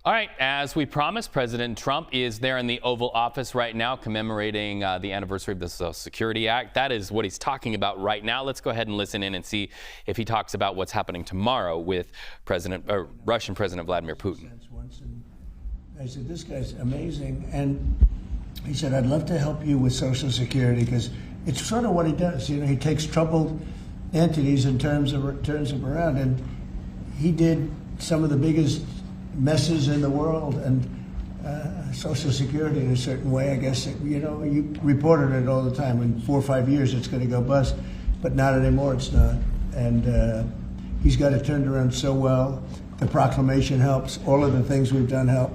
All right, as we promised, President Trump is there in the Oval Office right now commemorating the anniversary of the Social Security Act. That is what he's talking about right now. Let's go ahead and listen in and see if he talks about what's happening tomorrow with Russian President Vladimir Putin. I said, this guy's amazing. And he said, I'd love to help you with Social Security because it's sort of what he does. You know, he takes troubled entities and turns them around. And he did some of the biggest messes in the world, and Social Security in a certain way, I guess, you know, you reported it all the time. In 4 or 5 years, it's going to go bust, but not anymore, it's not. And he's got it turned around so well. The proclamation helps. All of the things we've done help.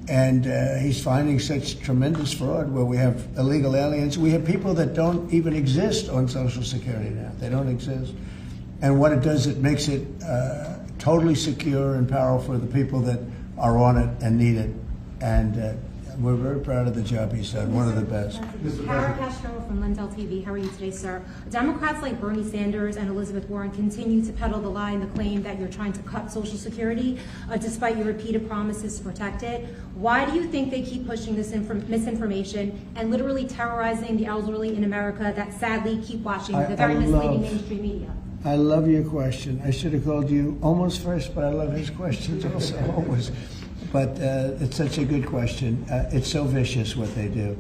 And he's finding such tremendous fraud where we have illegal aliens. We have people that don't even exist on Social Security now. They don't exist. And what it does, it makes it totally secure and powerful for the people that are on it and need it. And we're very proud of the job he's done, one of the best. Howard Castro from Lindell TV. How are you today, sir? Democrats like Bernie Sanders and Elizabeth Warren continue to peddle the lie and the claim that you're trying to cut Social Security, despite your repeated promises to protect it. Why do you think they keep pushing this misinformation and literally terrorizing the elderly in America that sadly keep watching the very misleading mainstream media? I love your question. I should have called you almost first, but I love his questions also, always. But it's such a good question. It's so vicious what they do.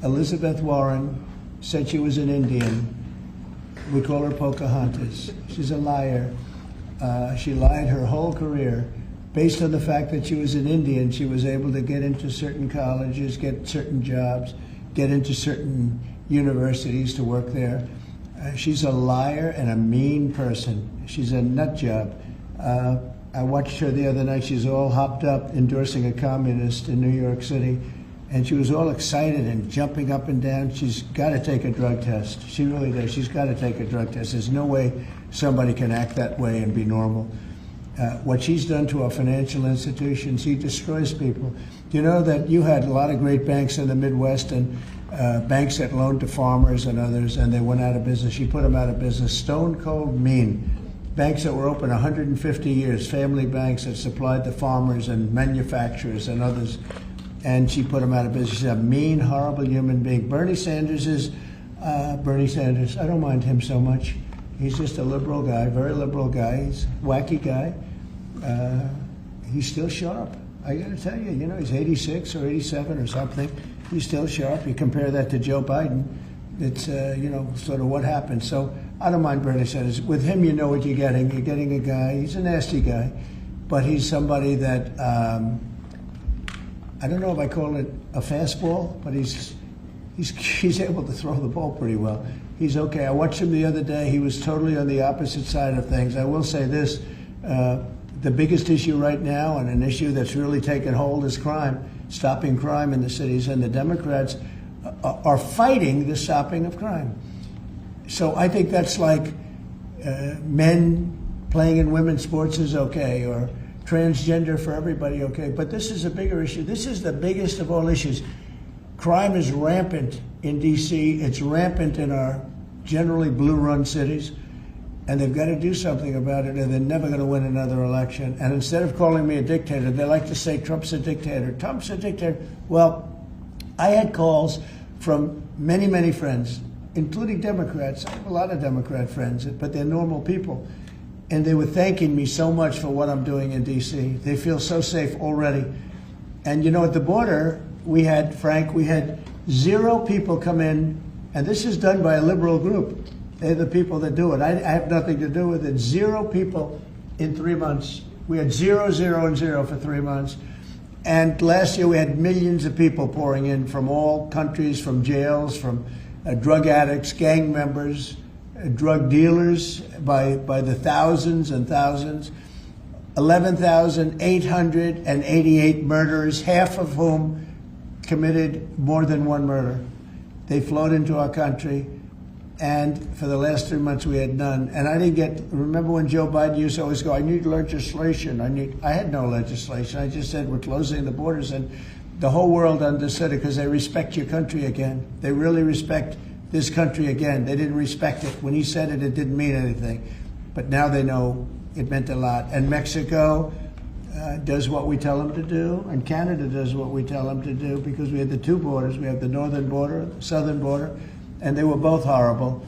Elizabeth Warren said she was an Indian. We call her Pocahontas. She's a liar. She lied her whole career. Based on the fact that she was an Indian, she was able to get into certain colleges, get certain jobs, get into certain universities to work there. She's a liar and a mean person. She's a nut job. I watched her the other night. She's all hopped up endorsing a communist in New York City, and she was all excited and jumping up and down. She's got to take a drug test. She really does. She's got to take a drug test. There's no way somebody can act that way and be normal. What she's done to our financial institutions, she destroys people. Do you know that you had a lot of great banks in the Midwest and banks that loaned to farmers and others, and they went out of business? She put them out of business. Stone cold mean. Banks that were open 150 years, family banks that supplied the farmers and manufacturers and others, and she put them out of business. She's a mean, horrible human being. Bernie Sanders is Bernie Sanders. I don't mind him so much. He's just a liberal guy, very liberal guy. He's a wacky guy. He's still sharp. I got to tell you, you know, he's 86 or 87 or something. He's still sharp. You compare that to Joe Biden, it's, you know, sort of what happened. So I don't mind Bernie Sanders. With him, you know what you're getting. You're getting a guy, he's a nasty guy, but he's somebody that, I don't know if I call it a fastball, but he's able to throw the ball pretty well. He's okay. I watched him the other day. He was totally on the opposite side of things. I will say this, the biggest issue right now, and an issue that's really taken hold, is crime, stopping crime in the cities, and the Democrats are fighting the stopping of crime. So I think that's like men playing in women's sports is okay, or transgender for everybody okay. But this is a bigger issue. This is the biggest of all issues. Crime is rampant in D.C. It's rampant in our generally blue-run cities, and they've got to do something about it, or they're never going to win another election. And instead of calling me a dictator, they like to say Trump's a dictator. Trump's a dictator. Well, I had calls from many, many friends, including Democrats. I have a lot of Democrat friends, but they're normal people. And they were thanking me so much for what I'm doing in D.C. They feel so safe already. And, you know, at the border, we had 0 people come in, and this is done by a liberal group. They're the people that do it. I have nothing to do with it. 0 people in 3 months. We had 0, 0, and 0 for 3 months. And last year we had millions of people pouring in from all countries, from jails, from drug addicts, gang members, drug dealers by the thousands and thousands. 11,888 murderers, half of whom committed more than one murder. They flowed into our country, and for the last 3 months we had none. And I didn't remember when Joe Biden used to always go, I need legislation. I had no legislation. I just said we're closing the borders, and the whole world understood it because they respect your country again. They really respect this country again. They didn't respect it. When he said it, it didn't mean anything. But now they know it meant a lot. And Mexico, does what we tell them to do, and Canada does what we tell them to do, because we have the two borders. We have the northern border, the southern border, and they were both horrible.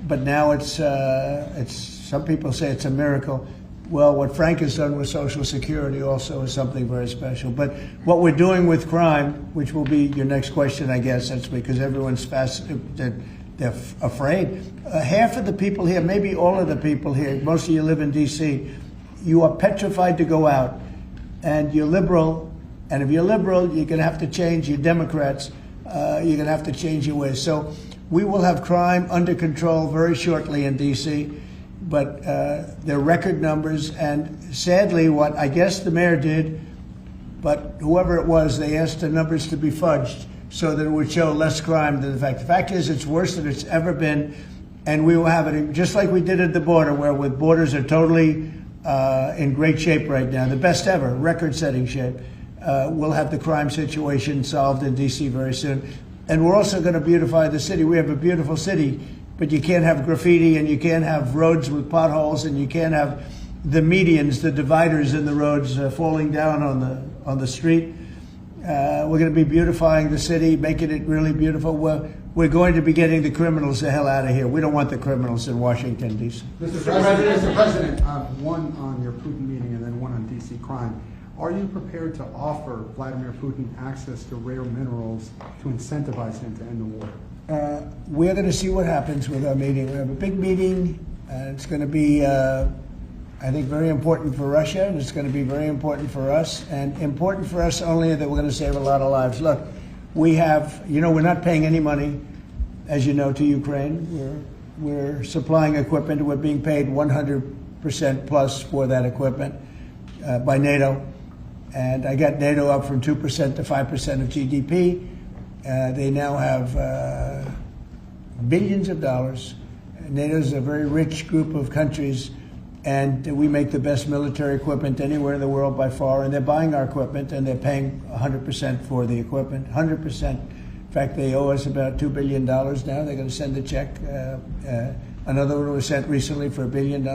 But now it's some people say it's a miracle. Well, what Frank has done with Social Security also is something very special. But what we're doing with crime, which will be your next question, I guess, that's because everyone's they're afraid. Half of the people here, maybe all of the people here, most of you live in D.C., you are petrified to go out, and you're liberal, and if you're liberal, you're going to have to change. You're Democrats, you're going to have to change your ways. So we will have crime under control very shortly in D.C., but they're record numbers, and sadly, what I guess the mayor did, but whoever it was, they asked the numbers to be fudged so that it would show less crime than the fact. The fact is, it's worse than it's ever been, and we will have it just like we did at the border, where with borders are totally in great shape right now, the best ever, record-setting shape. We'll have the crime situation solved in D.C. very soon. And we're also going to beautify the city. We have a beautiful city, but you can't have graffiti, and you can't have roads with potholes, and you can't have the medians, the dividers in the roads falling down on the street. We're going to be beautifying the city, making it really beautiful. We're going to be getting the criminals the hell out of here. We don't want the criminals in Washington, D.C. Mr. President, one on your Putin meeting and then one on D.C. crime. Are you prepared to offer Vladimir Putin access to rare minerals to incentivize him to end the war? We're going to see what happens with our meeting. We have a big meeting. It's going to be, I think, very important for Russia, and it's going to be very important for us, and important for us only that we're going to save a lot of lives. Look, we have, we're not paying any money, as you know, to Ukraine. We're supplying equipment. We're being paid 100% plus for that equipment by NATO. And I got NATO up from 2% to 5% of GDP. They now have billions of dollars. NATO is a very rich group of countries, and we make the best military equipment anywhere in the world by far, and they're buying our equipment, and they're paying 100% for the equipment, 100%. In fact, they owe us about $2 billion now. They're going to send a check. Another one was sent recently for $1 billion.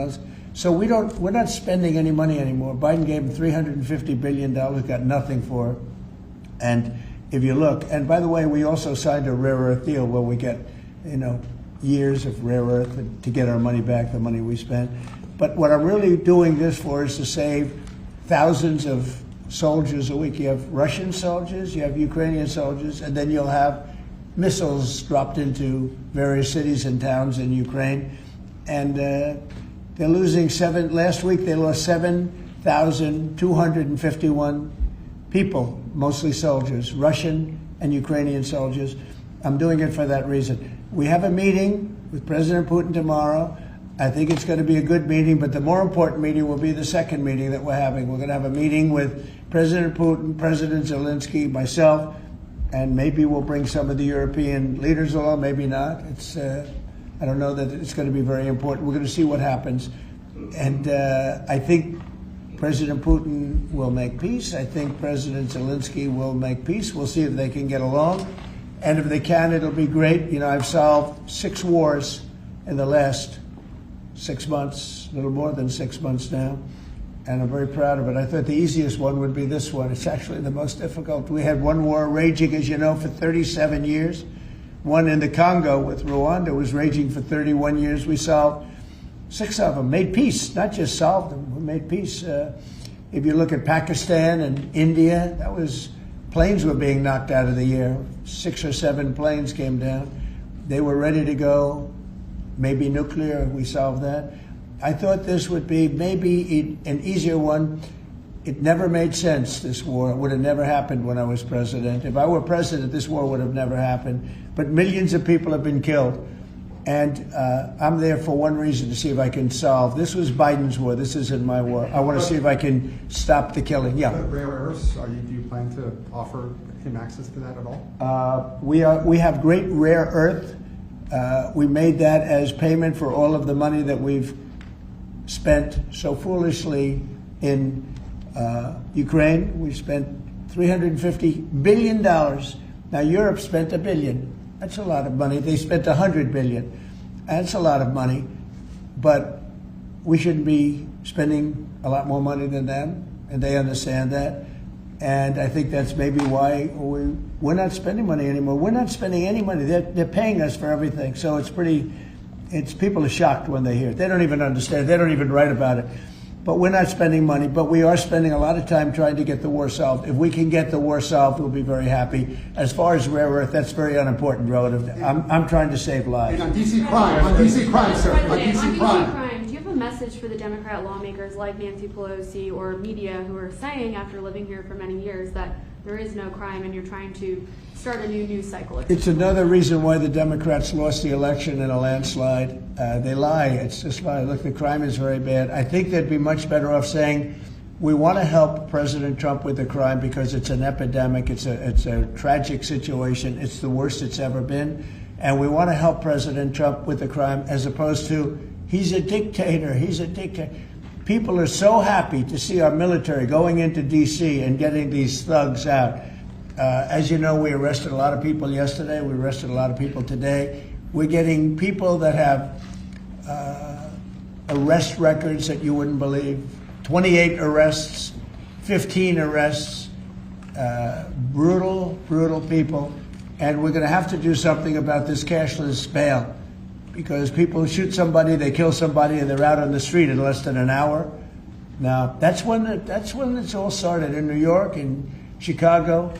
So we're not spending any money anymore. Biden gave them $350 billion, got nothing for it. And if you look, and by the way, we also signed a rare earth deal where we get, years of rare earth to get our money back, the money we spent. But what I'm really doing this for is to save thousands of soldiers a week. You have Russian soldiers, you have Ukrainian soldiers, and then you'll have missiles dropped into various cities and towns in Ukraine. And they're losing last week they lost 7,251 people, mostly soldiers, Russian and Ukrainian soldiers. I'm doing it for that reason. We have a meeting with President Putin tomorrow. I think it's going to be a good meeting, but the more important meeting will be the second meeting that we're having. We're going to have a meeting with President Putin, President Zelensky, myself, and maybe we'll bring some of the European leaders along, maybe not. I don't know that it's going to be very important. We're going to see what happens. And I think President Putin will make peace. I think President Zelensky will make peace. We'll see if they can get along. And if they can, it'll be great. I've solved 6 wars in the last 6 months, a little more than 6 months now, and I'm very proud of it. I thought the easiest one would be this one. It's actually the most difficult. We had one war raging, as you know, for 37 years. One in the Congo with Rwanda was raging for 31 years. We solved 6 of them, made peace, not just solved them, we made peace. If you look at Pakistan and India, planes were being knocked out of the air. 6 or 7 planes came down. They were ready to go. Maybe nuclear, we solved that. I thought this would be maybe an easier one. It never made sense, this war. It would have never happened when I was president. If I were president, this war would have never happened. But millions of people have been killed. And I'm there for one reason, to see if I can solve. This was Biden's war. This isn't my war. I want to see if I can stop the killing. Yeah. Rare earths, do you plan to offer him access to that at all? We have great rare earth. We made that as payment for all of the money that we've spent so foolishly in Ukraine. We spent $350 billion. Now, Europe spent $1 billion. That's a lot of money. They spent $100 billion. That's a lot of money. But we shouldn't be spending a lot more money than them. and they understand that. And I think that's maybe why we're not spending money anymore. We're not spending any money. They're paying us for everything. So people are shocked when they hear it. They don't even understand. They don't even write about it. But we're not spending money, but we are spending a lot of time trying to get the war solved. If we can get the war solved, we'll be very happy. As far as rare earth, that's very unimportant relative. I'm trying to save lives. And on DC crime, sir. On DC crime. Do you have a message for the Democrat lawmakers like Nancy Pelosi or media who are saying, after living here for many years, that there is no crime and you're trying to start a new news cycle? It's another reason why the Democrats lost the election in a landslide. They lie. It's just lie. Look, the crime is very bad. I think they'd be much better off saying, we want to help President Trump with the crime because it's an epidemic. It's a tragic situation. It's the worst it's ever been. And we want to help President Trump with the crime, as opposed to, he's a dictator. He's a dictator. People are so happy to see our military going into D.C. and getting these thugs out. As you know, we arrested a lot of people yesterday. We arrested a lot of people today. We're getting people that have arrest records that you wouldn't believe. 28 arrests, 15 arrests, brutal, brutal people. And we're going to have to do something about this cashless bail, because people shoot somebody, they kill somebody, and they're out on the street in less than an hour. Now, that's when it's all started in New York, in Chicago,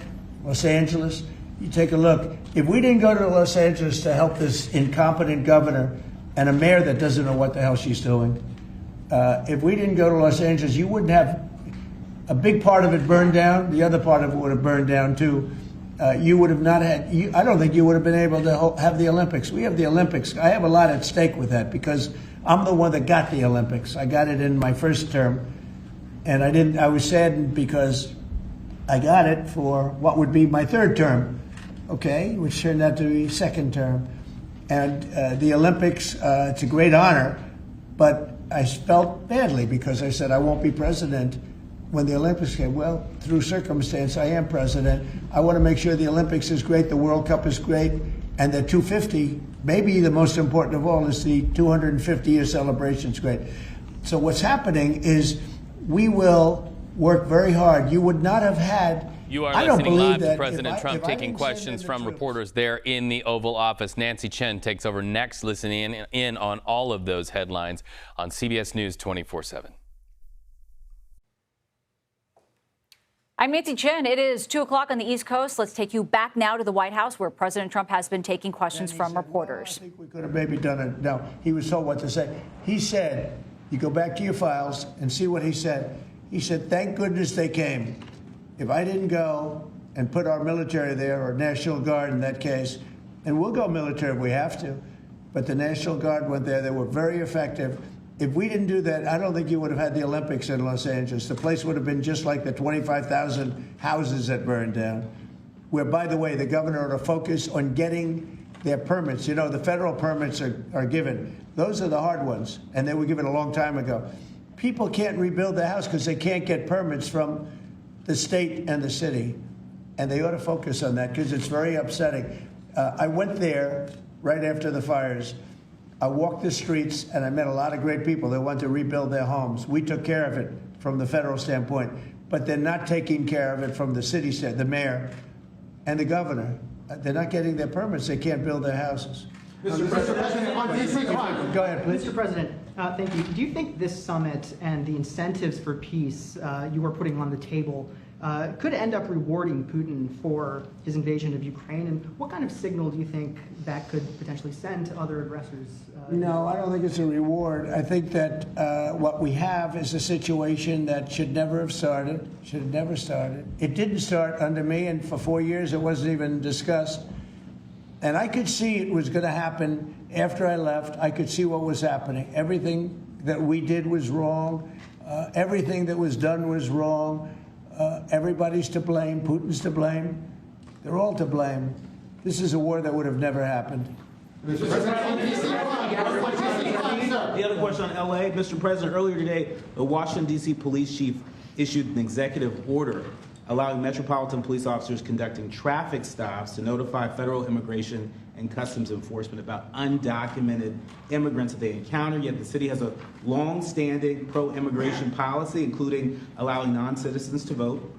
Los Angeles. You take a look. If we didn't go to Los Angeles to help this incompetent governor and a mayor that doesn't know what the hell she's doing, if we didn't go to Los Angeles, you wouldn't have a big part of it burned down. The other part of it would have burned down too. You would have not had, I don't think you would have been able to have the Olympics. We have the Olympics. I have a lot at stake with that because I'm the one that got the Olympics. I got it in my first term, and I was saddened because I got it for what would be my third term, okay, which turned out to be second term. And the Olympics, it's a great honor, but I felt badly because I said I won't be president when the Olympics came. Well, through circumstance, I am president. I want to make sure the Olympics is great, the World Cup is great, and the 250, maybe the most important of all, is the 250-year celebration is great. So what's happening is we will work very hard. You would not have had... You are listening live to President Trump taking questions from reporters there in the Oval Office. Nancy Chen takes over next, listening in on all of those headlines on CBS News 24/7. I'm Nancy Chen. It is 2 o'clock on the East Coast. Let's take you back now to the White House, where President Trump has been taking questions from reporters. Well, I think we could have maybe done it. No, he was told what to say. He said, you go back to your files and see what he said. He said, thank goodness they came. If I didn't go and put our military there, or National Guard in that case, and we'll go military if we have to, but the National Guard went there. They were very effective. If we didn't do that, I don't think you would have had the Olympics in Los Angeles. The place would have been just like the 25,000 houses that burned down, where, by the way, the governor ought to focus on getting their permits. You know, the federal permits are given. Those are the hard ones, and they were given a long time ago. People can't rebuild their house because they can't get permits from the state and the city, and they ought to focus on that because it's very upsetting. I went there right after the fires. I walked the streets, and I met a lot of great people that want to rebuild their homes. We took care of it from the federal standpoint, but they're not taking care of it from the city standpoint, the mayor and the governor. They're not getting their permits. They can't build their houses. Mr. President, on DC crime. Go ahead, please. Mr. President, thank you. Do you think this summit and the incentives for peace you are putting on the table could end up rewarding Putin for his invasion of Ukraine? And what kind of signal do you think that could potentially send to other aggressors? No, I don't think it's a reward. I think that what we have is a situation that should never have started, should have never started. It didn't start under me, and for 4 years it wasn't even discussed. And I could see it was going to happen after I left. I could see what was happening. Everything that we did was wrong. Everything that was done was wrong. Everybody's to blame. Putin's to blame. They're all to blame. This is a war that would have never happened. The other question on L.A., Mr. President, earlier today, the Washington, D.C. police chief issued an executive order allowing Metropolitan Police officers conducting traffic stops to notify Federal Immigration and Customs Enforcement about undocumented immigrants that they encounter. Yet the city has a long-standing pro-immigration policy, including allowing non-citizens to vote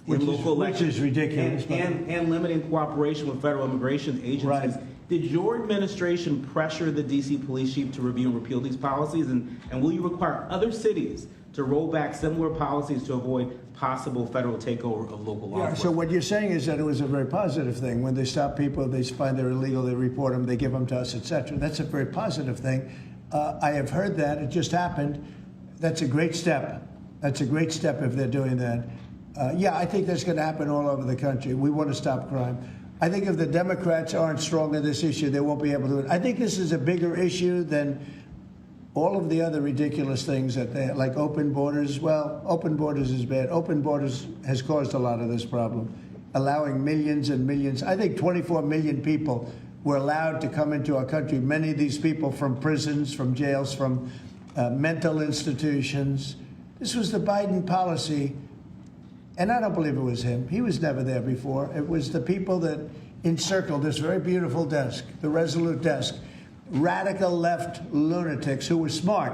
in local elections. Which is ridiculous. And limiting cooperation with federal immigration agencies. Right. Did your administration pressure the D.C. police chief to review and repeal these policies? And will you require other cities to roll back similar policies to avoid possible federal takeover of local law enforcement? So what you're saying is that it was a very positive thing. When they stop people, they find they're illegal, they report them, they give them to us, etc. That's a very positive thing. I have heard that. It just happened. That's a great step. That's a great step if they're doing that. Yeah, I think that's going to happen all over the country. We want to stop crime. I think if the Democrats aren't strong on this issue, they won't be able to do it. I think this is a bigger issue than all of the other ridiculous things that they like open borders. Well, open borders is bad. Open borders has caused a lot of this problem, allowing millions and millions. I think 24 million people were allowed to come into our country. Many of these people from prisons, from jails, from mental institutions. This was the Biden policy. And I don't believe it was him. He was never there before. It was the people that encircled this very beautiful desk, the Resolute desk. Radical left lunatics who were smart,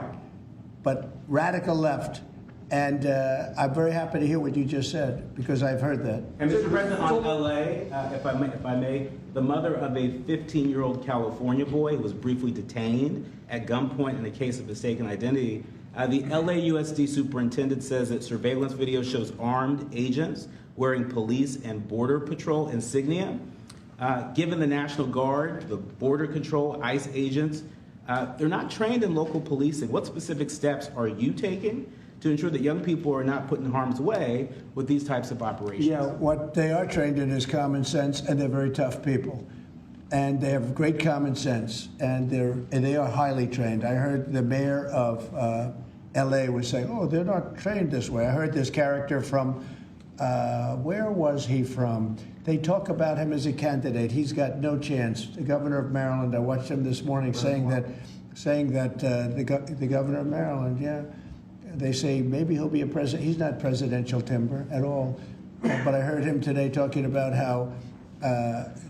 but radical left. And I'm very happy to hear what you just said, because I've heard that. And Mr. President, on L.A., if I may, the mother of a 15-year-old California boy was briefly detained at gunpoint in a case of mistaken identity. The LAUSD superintendent says that surveillance video shows armed agents wearing police and border patrol insignia. Given the National Guard, the Border Control, ICE agents, they're not trained in local policing. What specific steps are you taking to ensure that young people are not put in harm's way with these types of operations? Yeah, what they are trained in is common sense, and they're very tough people. And they have great common sense, and they are highly trained. I heard the mayor of L.A. was saying, oh, they're not trained this way. I heard this character from, where was he from? They talk about him as a candidate. He's got no chance. The governor of Maryland, I watched him this morning saying that the governor of Maryland, yeah, they say maybe he'll be a president. He's not presidential timber at all. But I heard him today talking about how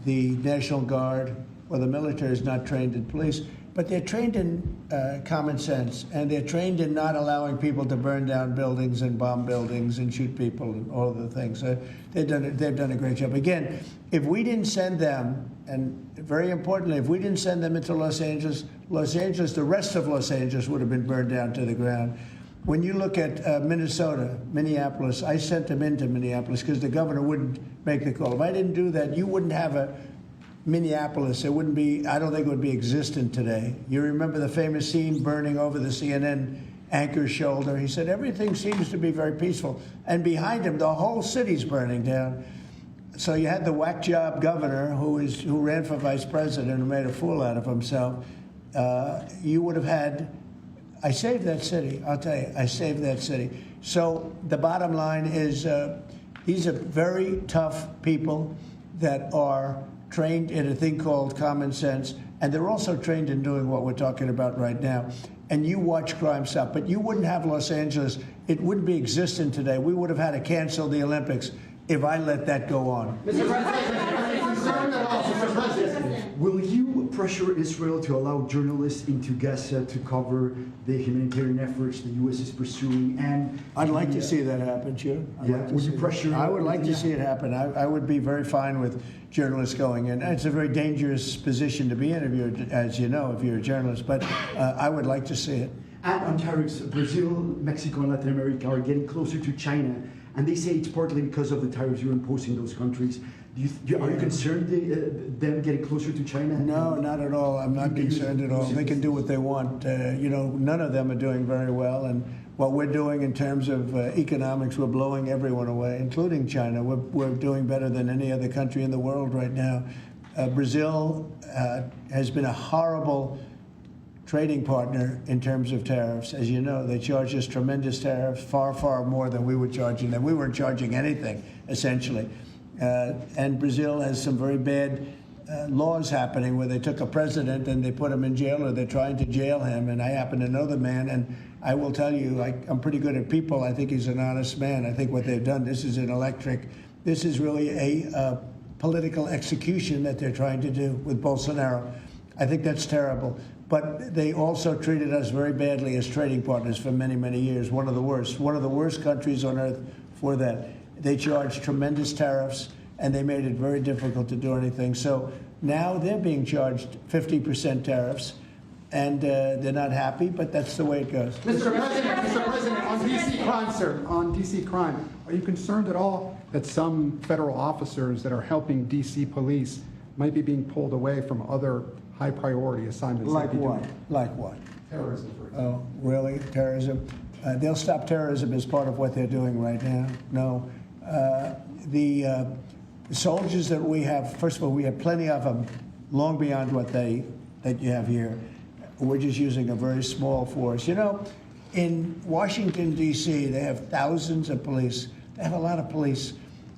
the National Guard or the military is not trained in police, but they're trained in common sense, and they're trained in not allowing people to burn down buildings and bomb buildings and shoot people and all of the things. They've done a great job. Again, if we didn't send them, and very importantly, if we didn't send them into Los Angeles, the rest of Los Angeles would have been burned down to the ground. When you look at Minnesota, Minneapolis, I sent them into Minneapolis because the governor wouldn't make the call. If I didn't do that, you wouldn't have a Minneapolis. It wouldn't be, I don't think it would be existent today. You remember the famous scene burning over the CNN anchor's shoulder? He said, everything seems to be very peaceful. And behind him, the whole city's burning down. So you had the whack job governor who ran for vice president and made a fool out of himself. You would have had, I saved that city. I'll tell you, I saved that city. So the bottom line is these are very tough people that are trained in a thing called common sense, and they're also trained in doing what we're talking about right now. And you watch crime stop, but you wouldn't have Los Angeles. It wouldn't be existent today. We would have had to cancel the Olympics if I let that go on. Mr. President, will you pressure Israel to allow journalists into Gaza to cover the humanitarian efforts the U.S. is pursuing? And I'd like to see that happen, sure. Would you pressure? I would like to see it happen. I would be very fine with journalists going in. It's a very dangerous position to be in, as you know, if you're a journalist. But I would like to see it. And on tariffs, Brazil, Mexico, and Latin America are getting closer to China. And they say it's partly because of the tariffs you're imposing those countries. Are you concerned them getting closer to China? No, not at all. I'm not concerned at all. They can do what they want. None of them are doing very well. And what we're doing in terms of economics, we're blowing everyone away, including China. We're doing better than any other country in the world right now. Brazil has been a horrible trading partner in terms of tariffs. As you know, they charge us tremendous tariffs, far, far more than we were charging them. We weren't charging anything, essentially. And Brazil has some very bad laws happening where they took a president and they put him in jail, or they're trying to jail him. And I happen to know the man, and I will tell you, I'm pretty good at people. I think he's an honest man. I think what they've done, this is this is really a political execution that they're trying to do with Bolsonaro. I think that's terrible. But they also treated us very badly as trading partners for many, many years. One of the worst countries on earth for that. They charged tremendous tariffs, and they made it very difficult to do anything. So now they're being charged 50% tariffs, and they're not happy, but that's the way it goes. Mr. President, on DC crime, sir, on DC crime, are you concerned at all that some federal officers that are helping DC police might be being pulled away from other high priority assignments? Like what? Like what? Terrorism, for example. Oh, really? Terrorism? They'll stop terrorism as part of what they're doing right now. No. The soldiers that we have, first of all, we have plenty of them, long beyond what that you have here. We're just using a very small force. You know, in Washington, D.C., they have thousands of police. They have a lot of police,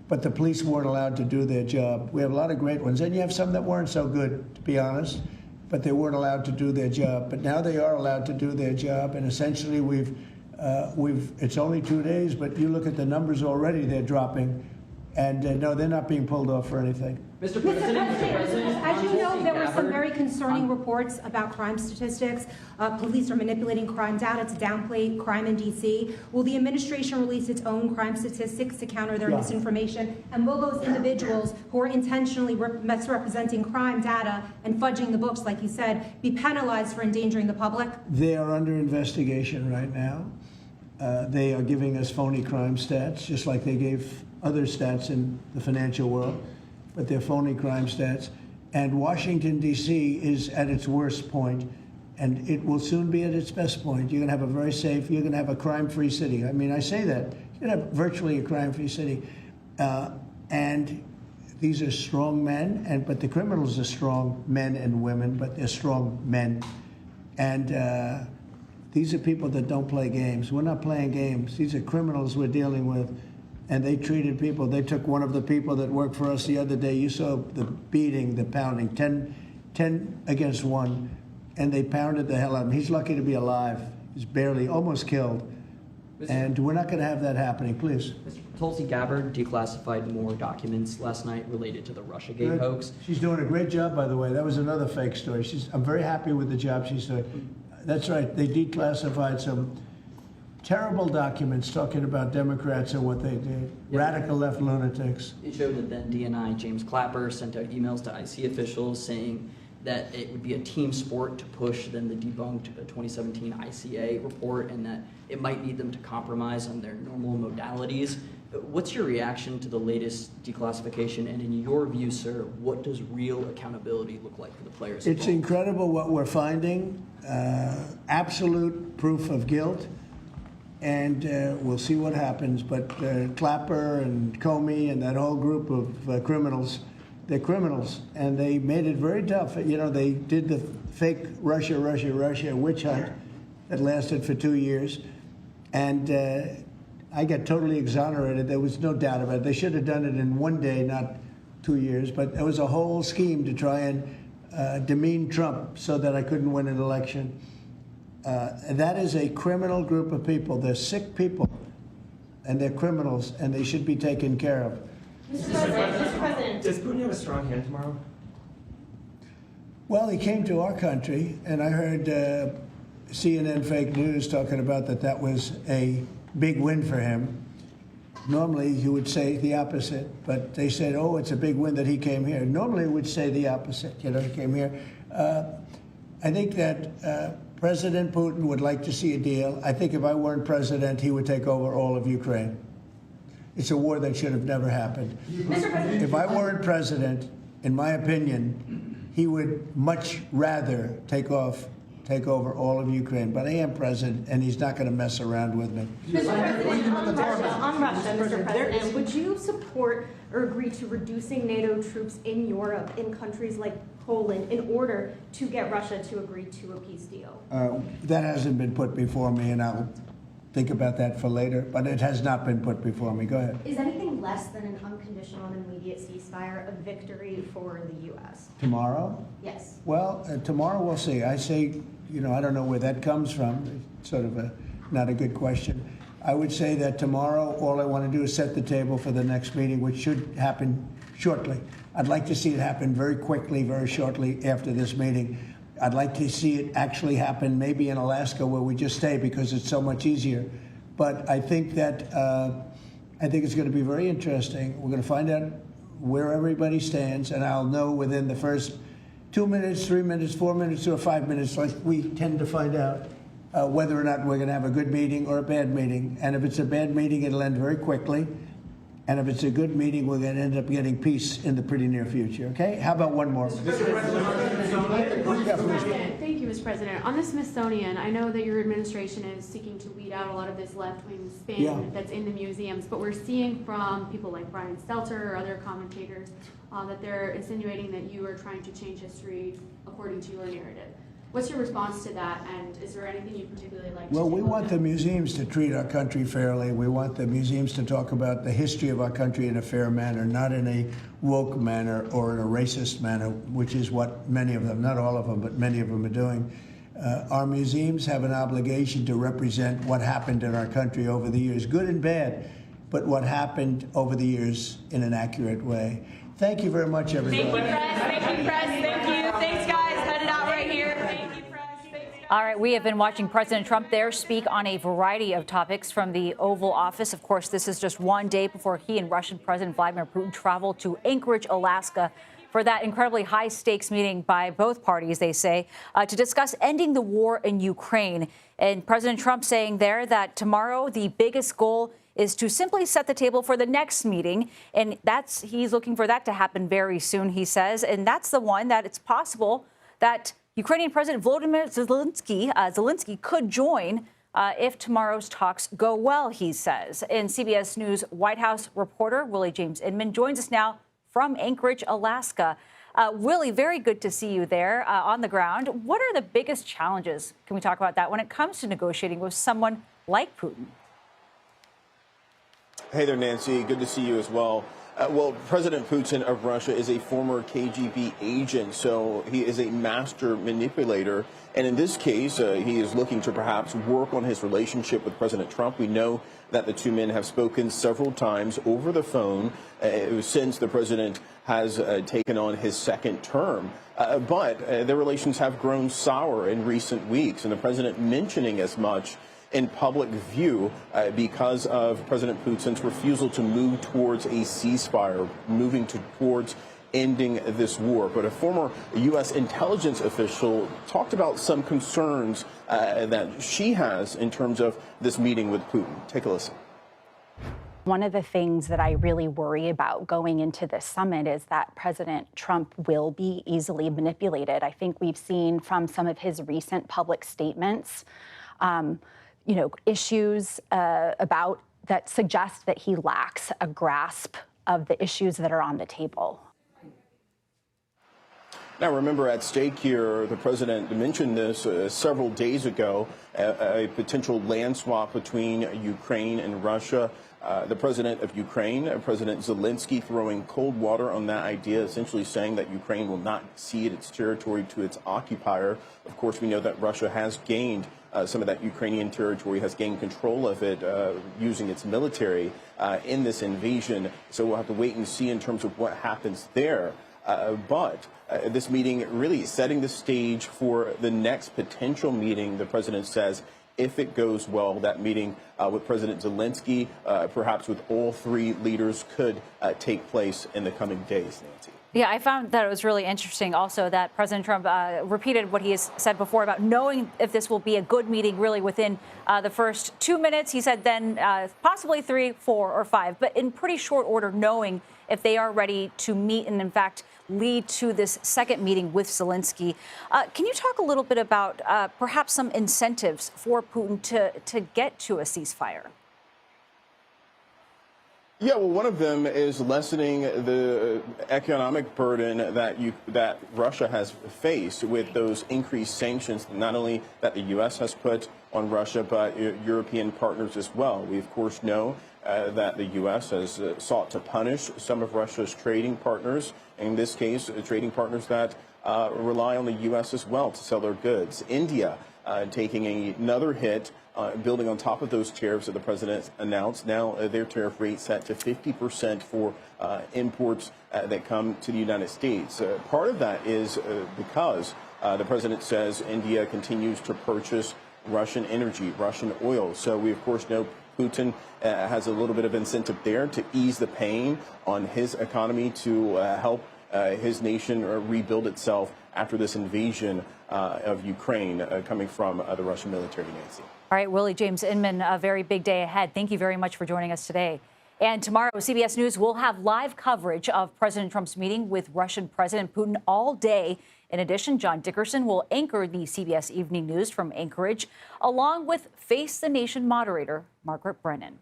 but the police weren't allowed to do their job. We have a lot of great ones, and you have some that weren't so good, to be honest, but they weren't allowed to do their job. But now they are allowed to do their job, and essentially it's only 2 days, but you look at the numbers already, they're dropping. And no, they're not being pulled off for anything. Mr. President, as you know, there were some very concerning reports about crime statistics. Police are manipulating crime data to downplay crime in D.C. Will the administration release its own crime statistics to counter their misinformation? And will those individuals who are intentionally misrepresenting crime data and fudging the books, like you said, be penalized for endangering the public? They are under investigation right now. They are giving us phony crime stats, just like they gave other stats in the financial world, but they're phony crime stats. And Washington, D.C. is at its worst point, and it will soon be at its best point. You're going to have a very safe, you're going to have a crime-free city. I mean, I say that. You're going to have virtually a crime-free city. And these are strong men, but the criminals are strong men and women, but they're strong men. And these are people that don't play games. We're not playing games. These are criminals we're dealing with. And they treated people. They took one of the people that worked for us the other day. You saw the beating, the pounding, 10 against 1. And they pounded the hell out of him. He's lucky to be alive. He's barely, almost killed. And we're not going to have that happening, please. Tulsi Gabbard declassified more documents last night related to the Russiagate hoax. She's doing a great job, by the way. That was another fake story. I'm very happy with the job she's doing. That's right. They declassified some terrible documents talking about Democrats and what they did. Yeah. Radical left lunatics. It showed that then DNI James Clapper sent out emails to IC officials saying that it would be a team sport to push then the debunked 2017 ICA report, and that it might need them to compromise on their normal modalities. What's your reaction to the latest declassification? And in your view, sir, what does real accountability look like for the players involved? It's incredible what we're finding. Absolute proof of guilt. And we'll see what happens. But Clapper and Comey and that whole group of criminals, they're criminals. And they made it very tough. You know, they did the fake Russia witch hunt that lasted for 2 years. And I got totally exonerated. There was no doubt about it. They should have done it in 1 day, not 2 years. But it was a whole scheme to try and demean Trump so that I couldn't win an election. And that is a criminal group of people. They're sick people, and they're criminals, and they should be taken care of. Mr. President. Does Putin have a strong hand tomorrow? Well, he came to our country, and I heard CNN fake news talking about that was a big win for him. Normally, you would say the opposite, but they said, oh, it's a big win that he came here. Normally, we would say the opposite. You know, he came here. I think that President Putin would like to see a deal. I think if I weren't president, he would take over all of Ukraine. It's a war that should have never happened. If I weren't president, in my opinion, he would much rather take over all of Ukraine. But I am president, and he's not going to mess around with me. Mr. President, on Russia, Mr. President, would you support or agree to reducing NATO troops in Europe, in countries like Poland, in order to get Russia to agree to a peace deal? That hasn't been put before me, and think about that for later, but it has not been put before me. Go ahead. Is anything less than an unconditional and immediate ceasefire a victory for the U.S.? Tomorrow? Yes. Well, tomorrow we'll see. I say, I don't know where that comes from. It's sort of not a good question. I would say that tomorrow, all I want to do is set the table for the next meeting, which should happen shortly. I'd like to see it happen very quickly, very shortly after this meeting. I'd like to see it actually happen maybe in Alaska, where we just stay because it's so much easier. But I think that it's going to be very interesting. We're going to find out where everybody stands, and I'll know within the first 2 minutes, 3 minutes, 4 minutes, or 5 minutes, like we tend to find out whether or not we're going to have a good meeting or a bad meeting. And if it's a bad meeting, it'll end very quickly. And if it's a good meeting, we're going to end up getting peace in the pretty near future. Okay? How about one more? Thank you, Mr. President. On the Smithsonian, I know that your administration is seeking to weed out a lot of this left-wing spin that's in the museums, but we're seeing from people like Brian Stelter or other commentators that they're insinuating that you are trying to change history according to your narrative. What's your response to that, and is there anything you particularly like to do? Well, we want the museums to treat our country fairly. We want the museums to talk about the history of our country in a fair manner, not in a woke manner or in a racist manner, which is what many of them, not all of them, but many of them are doing. Our museums have an obligation to represent what happened in our country over the years, good and bad, but what happened over the years in an accurate way. Thank you very much, everybody. Thank you, press. Thank you, press. Thank you. Thanks, guys. Cut it out right here. Thank you, press. Thanks, guys. All right, we have been watching President Trump there speak on a variety of topics from the Oval Office. Of course, this is just one day before he and Russian President Vladimir Putin travel to Anchorage, Alaska, for that incredibly high-stakes meeting by both parties, they say, to discuss ending the war in Ukraine. And President Trump saying there that tomorrow the biggest goal is to simply set the table for the next meeting. And he's looking for that to happen very soon, he says. And that's the one that it's possible that Ukrainian President Volodymyr Zelensky could join if tomorrow's talks go well, he says. And CBS News White House reporter Willie James Inman joins us now from Anchorage, Alaska. Willie, very good to see you there on the ground. What are the biggest challenges, can we talk about that, when it comes to negotiating with someone like Putin? Hey there, Nancy. Good to see you as well. Well, President Putin of Russia is a former KGB agent, so he is a master manipulator. And in this case, he is looking to perhaps work on his relationship with President Trump. We know that the two men have spoken several times over the phone since the president has taken on his second term. But their relations have grown sour in recent weeks, and the president mentioning as much in public view because of President Putin's refusal to move towards a ceasefire, moving towards ending this war. But a former U.S. intelligence official talked about some concerns that she has in terms of this meeting with Putin. Take a listen. One of the things that I really worry about going into this summit is that President Trump will be easily manipulated. I think we've seen from some of his recent public statements issues about that suggest that he lacks a grasp of the issues that are on the table. Now, remember, at stake here, the president mentioned this several days ago, a potential land swap between Ukraine and Russia. The president of Ukraine, President Zelensky, throwing cold water on that idea, essentially saying that Ukraine will not cede its territory to its occupier. Of course, we know that Russia has gained some of that Ukrainian territory, has gained control of it using its military in this invasion. So we'll have to wait and see in terms of what happens there. But this meeting really setting the stage for the next potential meeting, the president says, if it goes well, that meeting with President Zelensky, perhaps with all three leaders, could take place in the coming days, Nancy. Yeah, I found that it was really interesting also that President Trump repeated what he has said before about knowing if this will be a good meeting really within the first 2 minutes. He said then possibly 3, 4, or 5, but in pretty short order, knowing if they are ready to meet and, in fact, lead to this second meeting with Zelensky. Can you talk a little bit about perhaps some incentives for Putin to get to a ceasefire? Yeah, well, one of them is lessening the economic burden that Russia has faced with those increased sanctions, not only that the U.S. has put on Russia, but European partners as well. We, of course, know that the U.S. has sought to punish some of Russia's trading partners, in this case, trading partners that rely on the U.S. as well to sell their goods. India taking another hit, building on top of those tariffs that the president announced. Now their tariff rate set to 50% for imports that come to the United States. Part of that is because the president says India continues to purchase Russian energy, Russian oil. So we, of course, know Putin has a little bit of incentive there to ease the pain on his economy to help his nation rebuild itself after this invasion of Ukraine coming from the Russian military, Nancy. All right, Willie James Inman, a very big day ahead. Thank you very much for joining us today. And tomorrow, CBS News will have live coverage of President Trump's meeting with Russian President Putin all day. In addition, John Dickerson will anchor the CBS Evening News from Anchorage, along with Face the Nation moderator Margaret Brennan.